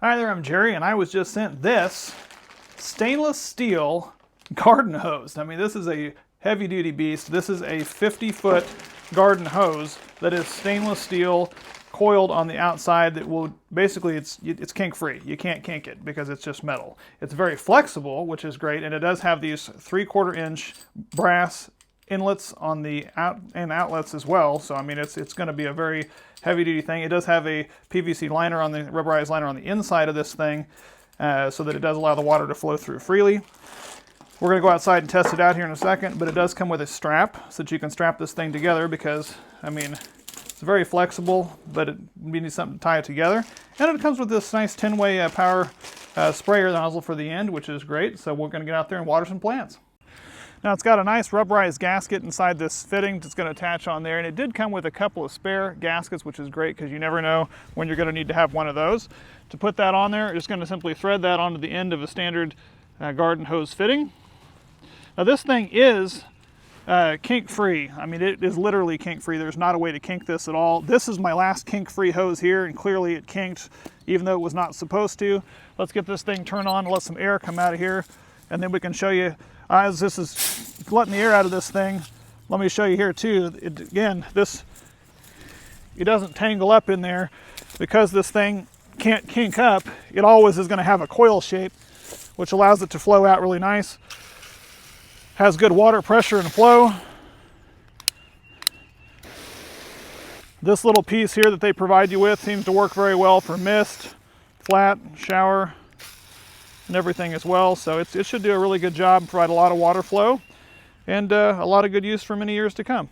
Hi there, I'm Jerry, and I was just sent this stainless steel garden hose. I mean, this is a heavy-duty beast. This is a 50-foot garden hose that is stainless steel, coiled on the outside. That will basically, it's kink-free. You can't kink it because it's just metal. It's very flexible, which is great, and it does have these 3/4 inch brass inlets on the outlets as well. So I mean, it's going to be a very heavy-duty thing. It does have a PVC liner on the rubberized liner on the inside of this thing, so that it does allow the water to flow through freely. We're going to go outside and test it out here in a second, but it does come with a strap so that you can strap this thing together because, I mean, it's very flexible, but we need something to tie it together. And it comes with this nice 10-way power sprayer nozzle for the end, which is great. So we're going to get out there and water some plants. Now it's got a nice rubberized gasket inside this fitting that's going to attach on there, and it did come with a couple of spare gaskets, which is great because you never know when you're going to need to have one of those. To put that on there, you're just going to simply thread that onto the end of a standard garden hose fitting. Now this thing is kink-free. I mean, it is literally kink-free. There's not a way to kink this at all. This is my last kink-free hose here, and clearly it kinked even though it was not supposed to. Let's get this thing turned on and let some air come out of here, and then we can show you as this is letting the air out of this thing. Let me show you here too. Again, it doesn't tangle up in there because this thing can't kink up. It always is going to have a coil shape, which allows it to flow out really nice. Has good water pressure and flow. This little piece here that they provide you with seems to work very well for mist, flat, shower, and everything as well. So it should do a really good job, provide a lot of water flow, and a lot of good use for many years to come.